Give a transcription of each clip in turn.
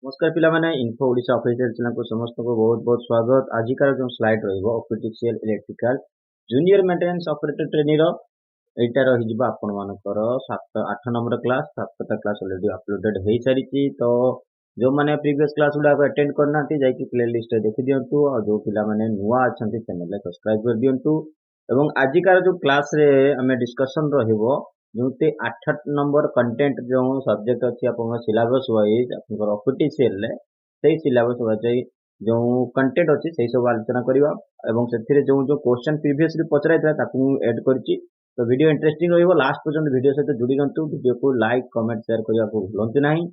नमस्कार पिला माने इन्फो ओडिशा ऑफिशियल चैनल को समस्त को बहुत बहुत स्वागत। आजिकार जो स्लाइड रहिबो optical electrical junior maintenance operator trainee रो एटा रही जिबा आपण मानकर 7 8 नंबर क्लास 7टा क्लास ऑलरेडी अपलोडेड हे सारिची। तो जो माने प्रीवियस क्लास गुडा अटेंड करना जाई कि प्लेलिस्ट देखि दियंतु और जो पिला माने नुवा अछंती चैनल सब्सक्राइब कर दियंतु। एवं आजिकार जो क्लास रे हमें डिस्कशन रहिबो जोते 8 नंबर कंटेंट जो सब्जेक्ट अच्छी आप सिलेबस वाइज आप ऑफिशियल रे सही सिलेबस वाइज जो कंटेंट अच्छी सही सब आलोचना करवा एवं से जो जो क्वेश्चन प्रीवियसली पचरा ताकू ऐड करछि। तो वीडियो इंटरेस्टिंग रहिबो लास्ट पर्यंत वीडियो सहित जुड़ी रहंतु। वीडियो को लाइक कमेंट शेयर करने को भूलंतु नहीं।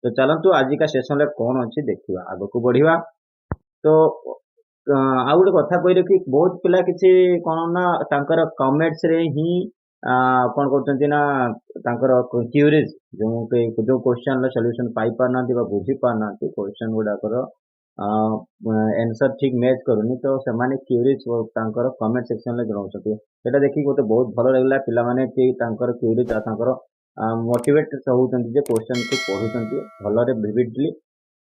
तो चलंतु आज का सेशन रे कौन अच्छी देखिबा आगो को बढ़िबा। तो ଆଉ ଗୋଟେ କଥା କହି ରଖି ବହୁତ ପିଲା କିଛି କଣ ନା ତାଙ୍କର କମେଣ୍ଟସ୍ ରେ ହିଁ କଣ କରୁଛନ୍ତି ନା ତାଙ୍କର କ୍ୟୁରିଜ ଯୋଉ କ୍ୱେଶ୍ଚନ ର ସଲ୍ୟୁସନ ପାଇ ପାରୁନାହାନ୍ତି ବା ବୁଝି ପାରୁନାହାନ୍ତି କ୍ୱେଶ୍ଚନ ଗୁଡାକର ଆନ୍ସର ଠିକ ମ୍ୟାଚ୍ କରୁନି। ତ ସେମାନେ କ୍ୟୁରିଜ ତାଙ୍କର କମେଣ୍ଟ ସେକ୍ସନ ରେ ଜଣାଉଛନ୍ତି। ସେଟା ଦେଖିକି ମତେ ବହୁତ ଭଲ ଲାଗିଲା। ପିଲାମାନେ କି ତାଙ୍କର କ୍ୟୁରିଜ ତାଙ୍କର ମୋଟିଭେଟ ହଉଛନ୍ତି ଯେ କ୍ୱେଶ୍ଚନ କୁ ପଢୁଛନ୍ତି ଭଲରେ ଭିଭିଡଲି।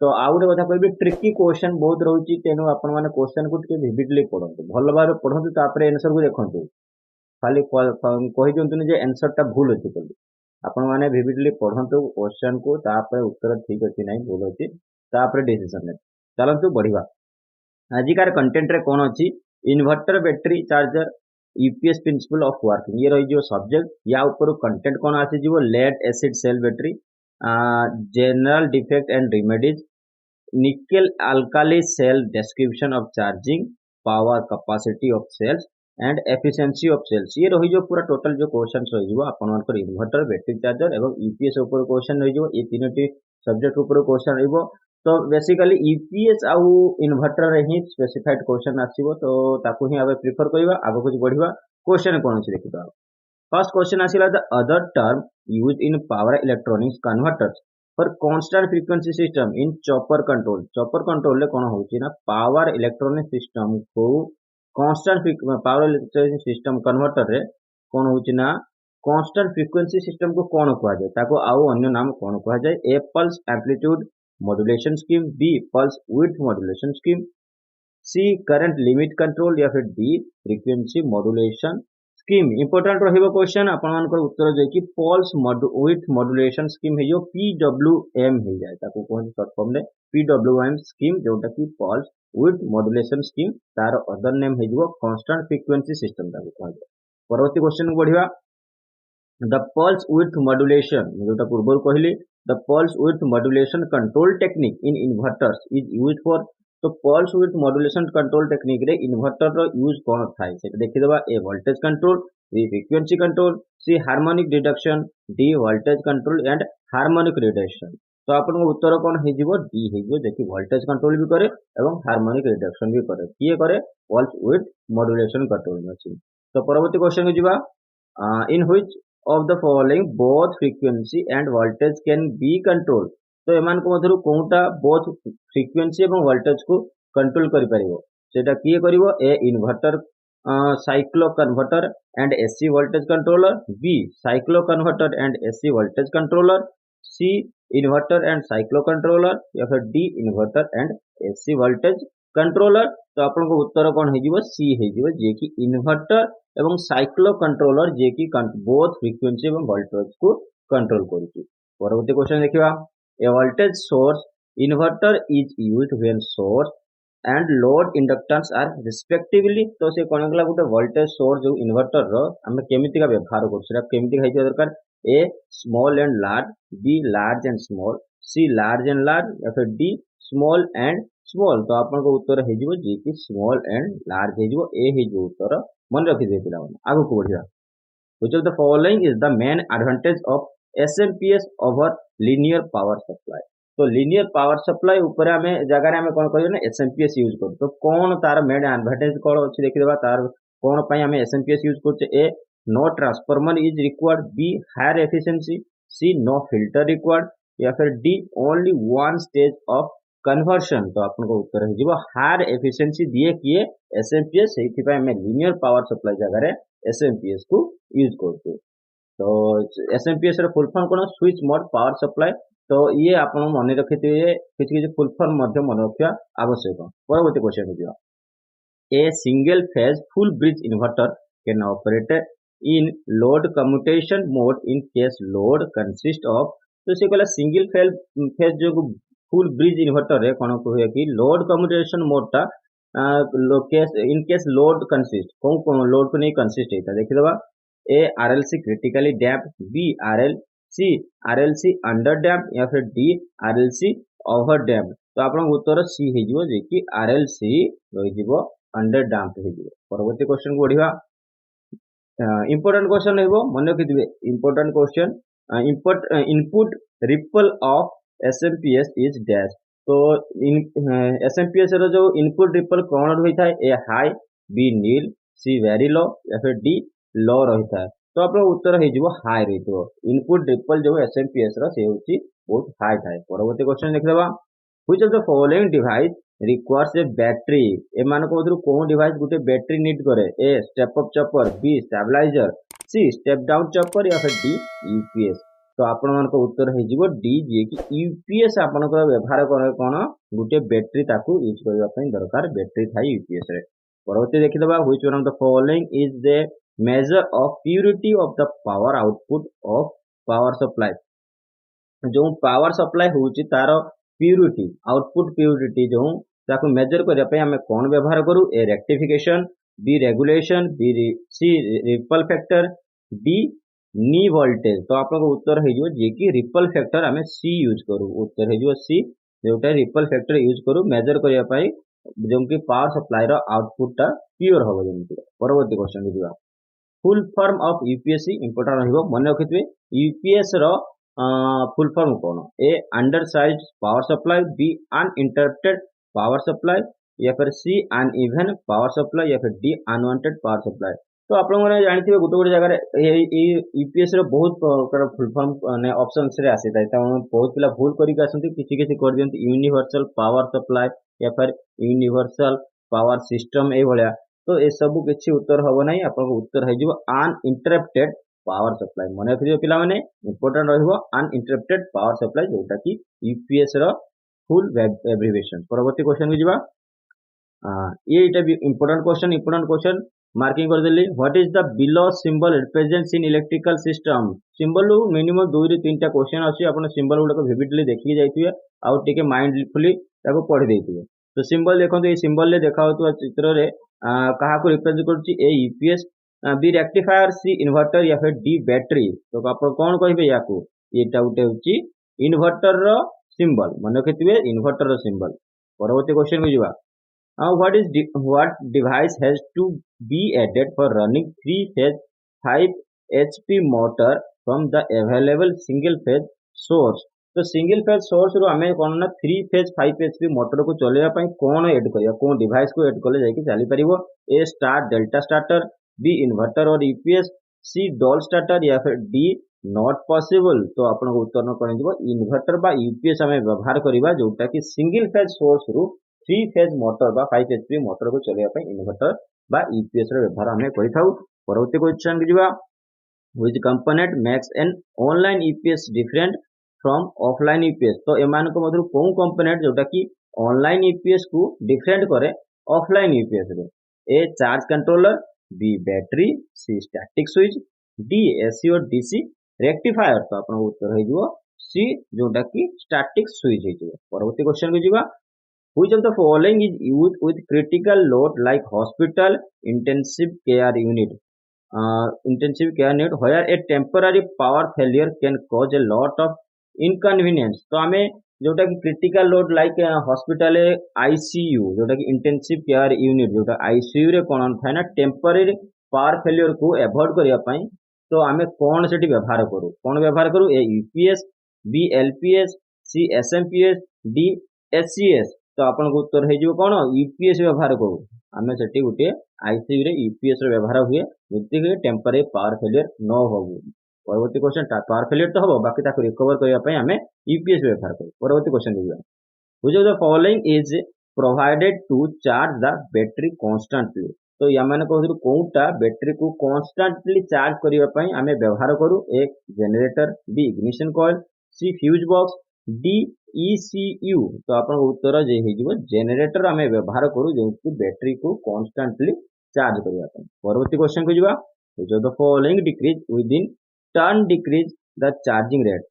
तो आउ गोटे कथा कहबी ट्रिकी क्वेश्चन बहुत रहुची तेनु आपण माने क्वेश्चन को टिके विविडली पढंतु भल भाबरे पढंतु तापर आंसर को देखंतु। खाली कहि दियंतुनी जे आंसर ता भूल अछि बोली आपण माने विविडली पढंतु क्वेश्चन को तापर उत्तर ठीक अछि नै भूल अछि तापर डिसीजन ले चलंतु बढ़िबा। आजिकार कंटेंट रे कोन अछि inverter battery charger UPS principle of working ये रही जो सब्जेक्ट या ऊपर कंटेंट कोन आसी जीवो lead acid cell battery general defect and remedies nickel alkali cell description of charging power capacity of cells and efficiency of cells ये रही जो पूरा टोटल जो क्वेश्चन रही आपण मानकर इन्वर्टर बैटरी चार्जर एवं यूपीएस ऊपर क्वेश्चन रही ये तीनोटी सब्जेक्ट ऊपर क्वेश्चन रही। तो बेसिकली यूपीएस आउ इन्वर्टर रे ही स्पेसिफाइड क्वेश्चन आसीबो तो ताकू ही आबे प्रिफर करबा आगो कुछ बढ़िबा। क्वेश्चन कोन अछि देखिबा। फर्स्ट क्वेश्चन आसीला the other term used in power electronics converters for constant frequency system in chopper control. Chopper control ले कोन होची ना पावर इलेक्ट्रॉनिक सिस्टम को constant power electronic system converter रे कोन होची ना कांस्टेंट फ्रीक्वेंसी सिस्टम को कोन कहआ जाय ताको आउ अन्य नाम कोन कहआ जाय। A pulse amplitude modulation scheme, B pulse width modulation scheme, C current limit control या फिर D frequency modulation scheme. Important रहिबो क्वेश्चन आपण मानकर उत्तर जे कि पल्स विड्थ मॉड्यूलेशन स्कीम है जो पीडब्ल्यूएम हो जाए ताको कोन शॉर्ट फॉर्म में पीडब्ल्यूएम स्कीम जोटा कि पल्स विड्थ मॉड्यूलेशन स्कीम तार अदर नेम है जो कांस्टेंट फ्रीक्वेंसी सिस्टम ताको कहै जाय। परवर्ती क्वेश्चन को बढ़िबा। द पल्स विड्थ मॉड्यूलेशन जोटा पूर्व कहली the pulse width modulation control technique in inverters is used for. तो pulse width modulation control technique रे इन्वर्टर रो यूज कोन थाय से देखि देबा। A voltage control, B frequency control, C harmonic reduction, D voltage control and harmonic reduction. तो आपन को उत्तर कोन हे जिवो डी हे जिवो जे कि वोल्टेज कंट्रोल भी करे एवं हार्मोनिक रिडक्शन भी करे। किए करे पल्स विड्थ मॉड्यूलेशन कंट्रोल में अछि। तो परवर्ती क्वेश्चन को जिबा। In which of the following both frequency and voltage can be controlled। तो एमान को मधुर कोनटा both frequency एवं voltage को कंट्रोल करि परिबो सेटा किए करिवो। A inverter cycloconverter and AC voltage controller, B cycloconverter and AC voltage controller, C inverter and cyclo controller या फिर D inverter and AC voltage controller. तो आपन को उत्तर कोन हे जिवो सी हे जिवो जे कि इन्वर्टर एवं साइक्लो कंट्रोलर जे कि बोथ फ्रीक्वेंसी एवं वोल्टेज को कंट्रोल करूची। परवर्ती क्वेश्चन देखिबा। A voltage source inverter is used when source and load inductance are respectively. तो से कोन गला गुटे वोल्टेज सोर्स जो इन्वर्टर रो हम केमिति का व्यवहार करू सेटा केमिति खाइतो दरकार। A small and large, B large and small, C large and large या फिर डी स्मॉल एंड स्मॉल। तो आपन को उत्तर हे जिवो जे कि स्मॉल एंड लार्ज हे जिवो ए हे जो उत्तर मन रखि दे पिला माने आगु को बढ़िया। Which of the following is the main advantage of SMPS over linear power supply. तो लीनियर पावर सप्लाई ऊपर हमें जगह रे हमें कोन करियो ना एसएमपीएस यूज करू। तो कोन तार मेन एडवांटेज कोन अछि देखि देबा। तार कोन पई हमें एसएमपीएस यूज करछे। A no transformer is required, B higher efficiency, C no filter required या फिर D only one stage of conversion. तो आपन को उत्तर हे जिवो हायर एफिशिएंसी दिए किए एसएमपीएस सेहि पई हमें लीनियर पावर सप्लाई जगह रे एसएमपीएस को यूज करते। तो एसएमपीएस रे फुल फॉर्म कोन स्विच मोड पावर सप्लाई तो ये आपण मन रखिथे किसी किसी फुल फॉर्म मध्य मन रखा आवश्यक। परवर्ती क्वेश्चन हो a single phase full bridge inverter can operate in load commutation mode in case load consists of तो से कहला सिंगल फेज जो फुल ब्रिज इन्वर्टर रे कोन कहे कि लोड कम्यूटेशन मोड टा case in case load consist cone load को नहीं कंसिस्ट होता देखि दबा ए RLC critically damp B RLC under damp या फिर डी आरएलसी ओवर डैम्प तो आपन उत्तर सी हे जिवो जे कि आरएलसी रहि जिवो अंडर डैम्प हे जिवो। परवर्ती क्वेश्चन को बढ़िया इंपोर्टेंट क्वेश्चन है मन रखिथिबे important question input ripple of SMPS is dash तो एसएमपीएस रो जो इनपुट रिपल कौन रही था A high B nil C very low या फिर डी लो रही था तो आप उत्तर हो हाई रही थो इनपुट रिपल जो एसएमपीएस रो से होची बहुत हाई था। परवर्ती क्वेश्चन देखिदबा which of the following device requires a battery एमान को मधुर कोन डिवाइस गुटे बैटरी नीड करे A step up chopper B stabiliser C step down chopper या फिर डी यूपीएस तो आपण मान को उत्तर हे जिवो डी जे कि यूपीएस आपण को व्यवहार करे कोन गुटे बैटरी ताकू यूज करबा पई दरकार बैटरी थाई यूपीएस रे। परवर्ती देखिदबा which one of the following is the measure of purity of the power output of power supply जो पावर सप्लाई होची तार प्यूरिटी आउटपुट प्यूरिटी जो ताकू मेजर करबा पई हमें कोन व्यवहार करू A rectification B regulation B C ripple factor D knee voltage तो आपको उत्तर हो जे कि रिपल फैक्टर आम सी यूज करू उत्तर हो सी जोटा रिपल फैक्टर यूज करू मेजर करने जमि पावर सप्लाई रो आउटपुट टा प्योर हम जमी। परवर्ती क्वेश्चन देखा full form of UPSC important रहिबो मन रखिथे यूपीएस रो फुल फॉर्म कौन A under size power supply B uninterrupted power supply या फिर सी अनइवन पावर सप्लाई या फिर डी अनवांटेड पावर सप्लाई तो आप जानते गोटे गोटे जगह यूपीएस बहुत प्रकार फुल फॉर्म ऑप्शन रे आसी था बहुत पिला भूल करके आसती किसी किसी कर दियंती यूनिवर्सल पावर सप्लाई या फिर यूनिवर्सल पावर सिस्टम ए भलिया तो ए सब किसी उत्तर हम ना आप उत्तर हो अनइंटरप्टेड पावर सप्लाई मन रखिए पिला माने इंपोर्टेंट रहिबो अनइंटरप्टेड पावर सप्लाई जोटा कि यूपीएस रो फुल एब्रिविएशन। परवर्ती क्वेश्चन को जीवा ये इंपोर्टेंट क्वेश्चन मार्किंग कर देली what is the below symbol represents in electrical system symbol minimum 2 ରୁ 3टा क्वेश्चन अछि आपण सिंबल गुडा विविडली देखि जाइथिबे आ टिके माइंडफुली ताको पढ़ी देइथिबे तो सिंबल देखंतु ए सिंबल ले देखा होतो चित्र रे कहा को रिप्रेजेंट करछि ए यूपीएस बी रेक्टिफायर सी इन्वर्टर या फिर डी बैटरी तो आप कौन कहिबे याकू एटा उटे होछि इन्वर्टर रो सिंबल मन रखिथिबे इन्वर्टर रो सिंबल। परवर्ती क्वेश्चन को जीवा what device has to be added for running 3-phase 5 HP motor from the available single phase source तो सिंगल फेज सोर्स रो हमें कौन ना 3 फेज 5 HP मोटर को चलेवा पई कौन ऐड करिया कौन डिवाइस को ऐड कले जाई कि चली परिबो A star delta starter B inverter और यूपीएस सी डॉल स्टार्टर या फिर डी नॉट पॉसिबल तो आपन को उत्तर न करै दिबो इन्वर्टर बा यूपीएस हमें व्यवहार करिबा जोटा कि सिंगल फेज सोर्स रू 3 फेज मोटर बा 5 HP मोटर को चलेवा पई इन्वर्टर बा यूपीएस रो व्यवहार हमें करि थाउ। परवर्ती क्वेश्चन को जीवा which component makes an online UPS different from offline UPS तो एमान को मधुर कोन कंपोनेंट जोटा कि ऑनलाइन यूपीएस को डिफरेंट करे ऑफलाइन यूपीएस रे A charge controller B battery C static switch D AC और डीसी रेक्टिफायर तो आपन उत्तर हे जिवो सी जोटा कि स्टैटिक स्विच हे जिवो। परवर्ती क्वेश्चन को जीवा which of the following is used with critical load like hospital intensive care unit where a temporary power failure can cause a lot of inconvenience तो हमें जोटा कि critical load like hospital ICU जोटा कि intensive care unit जोटा ICU रे कोन थाए ना टेम्पररी पावर फेलियर को अवॉइड करिया पई तो हमें कौन सेठी व्यवहार करू ए यूपीएस बी एलपीएस सी एसएमपीएस डी एससीएस तो आपन को उत्तर हे जिवो कोन यूपीएस व्यवहार करू हमें सेठी गुटे आईसीयू रे यूपीएस रो व्यवहार हुए जति के टेम्पररी पावर फेलियर न होबो। परवर्ती क्वेश्चन पावर फेलियर तो हबो बाकी ताको रिकवर करिया पई हमें यूपीएस व्यवहार करू। परवर्ती क्वेश्चन दिया which of the following is provided to charge the battery constantly तो या माने कहू कोउटा बैटरी को कांस्टेंटली चार्ज करिया पई हमें व्यवहार करू A generator B ignition coil C fuse box DECU तो आपन उत्तर जे हेजिवो जनरेटर आमे व्यवहार करू जो बैटरी को कांस्टेंटली चार्ज करिया पय। परवर्ती क्वेश्चन को जिबा जो the following decrease within turn decrease the charging rate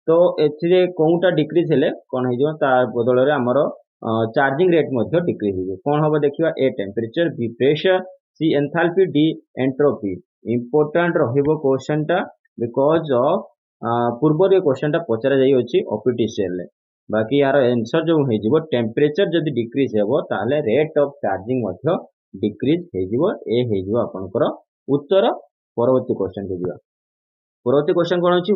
तो एथिरे कोउटा डिक्रीज हेले कोन हेजिवो ता बदल रे हमर चार्जिंग रेट मध्ये डिक्रीज हो कोन हबो देखिबा A temperature B pressure C enthalpy D entropy important रहिबो क्वेश्चन टा बिकॉज ऑफ पूर्व ये क्वेश्चन टा पचरा जाई अछि ऑफिशियल बाकी यार आंसर जो हेजिवो टेम्परेचर जदि डिक्रीज हेबो ताले रेट ऑफ चार्जिंग मध्ये डिक्रीज हेजिवो ए हेजिवो आपनकर उत्तर। परवर्ती क्वेश्चन को जिबा परवर्ती क्वेश्चन कोन अछि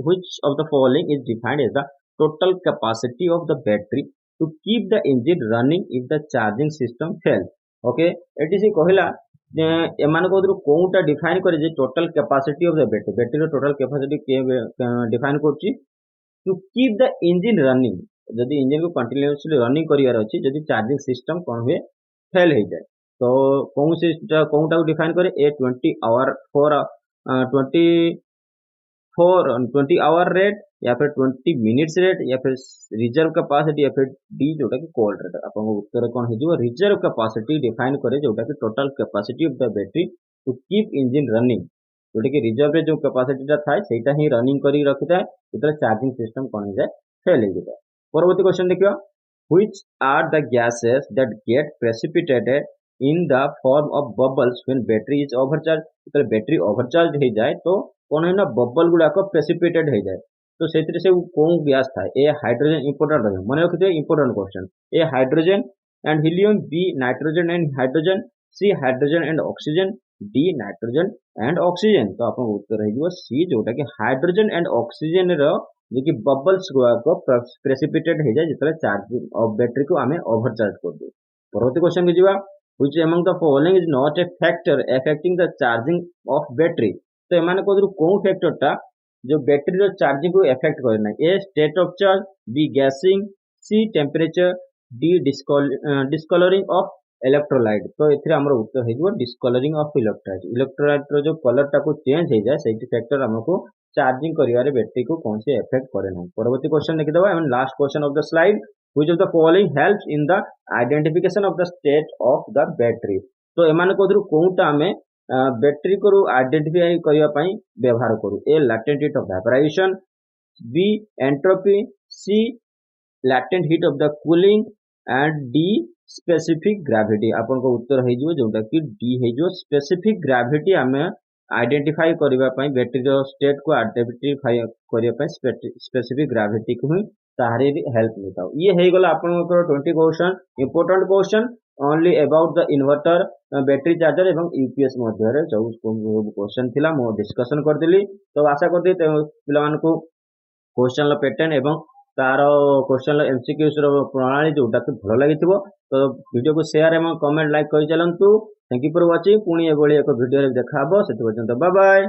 which of the following is defined as the total capacity of the battery to keep the engine running if the charging system fails okay एटी से कहला जे एमान को कोउटा डिफाइन करे जे total capacity of the battery battery total capacity के डिफाइन करछि to keep the engine running जदि इंजन को कंटिन्यूअसली रनिंग करियार अछि जदि चार्जिंग सिस्टम कोन हुए फेल हो जाए तो कौन से कोउटा को डिफाइन करे ए 20 आवर फॉर 20 आवर रेट या फिर 20 मिनिट्स रेट या फिर रिजर्व कैपेसिटी या फिर डी जोटा कि कोल्ड रेट आपन उत्तर कोन हेजिवो रिजर्व कैपेसिटी डिफाइन करे जोटा कि total capacity of the battery to keep engine running जोटा कि रिजर्व रे जो कैपेसिटी ता थाए सेटा ही रनिंग करी रखिता उतरे चार्जिंग सिस्टम कोन हो जाए फेल हो जाए। परवर्ती क्वेश्चन देखियो which are the gases that get precipitated in the form of bubbles when battery is overcharged तो बैटरी ओवरचार्ज हो जाए तो कौन है ना बबल गुड़ा को प्रेसिपिटेट हो जाए तो से कौन गैस था ए हाइड्रोजन इंपोर्टेंट रहे मन रखिए important question A hydrogen and helium B nitrogen and hydrogen C hydrogen and oxygen D nitrogen and oxygen तो आपन उत्तर है सी जोटा कि हाइड्रोजन एंड ऑक्सीजन रो जो कि बबल्स को प्रेसिपिटेट हो जाए जितने चार्जिंग ऑफ बैटरी को आमे ओवरचार्ज कर दे। परवर्ती क्वेश्चन को जीवा which among the following is not a factor affecting the charging of battery तो एमाने को कोन फैक्टर टा जो बैटरी रो चार्जिंग को इफेक्ट करे ना A state of charge B gassing C temperature D discolouring of electrolyte तो एथिरे हमरो उत्तर हे जो डिस्कलरिंग ऑफ इलेक्ट्रोलाइट इलेक्ट्रोलाइट रो जो कलर टा को चेंज हो जाए सेठी फैक्टर हमको चार्जिंग करिवारे बैटरी को कौन से इफेक्ट करे ना। परवर्ती क्वेश्चन लिख दबा and last question of the slide which of the following helps in the identification of the state of the battery तो एमान को कोउटा हमें बैटरी को आइडेंटिफाई करिया पई व्यवहार करू A latent heat of vaporization B entropy C latent heat of the cooling and D specific gravity आपन को उत्तर हे जो जोटा कि डी हे जो स्पेसिफिक ग्रेविटी हमें आइडेंटिफाई करिवा पई बैटरी रो स्टेट को आइडेंटिफाई करिया पई स्पेसिफिक ग्रेविटी को ही तारे भी हेल्प लेता ये है गला आपनकर 20 question important question only about the inverter battery charger एवं यूपीएस मध्य रे जो क्वेश्चन थिला मो डिस्कशन कर दिली तो आशा करते पिला मान को क्वेश्चन ला पैटर्न एवं तार क्वेश्चन ला एमसीक्यूज रो प्रणाली जोटा कि भलो लागिथिबो तो वीडियो को शेयर एवं कमेंट लाइक कर चलंतु थैंक यू फॉर वाचिंग पुणी एबोली एक वीडियो रे देखाबो सेति पर्यंत बाय बाय।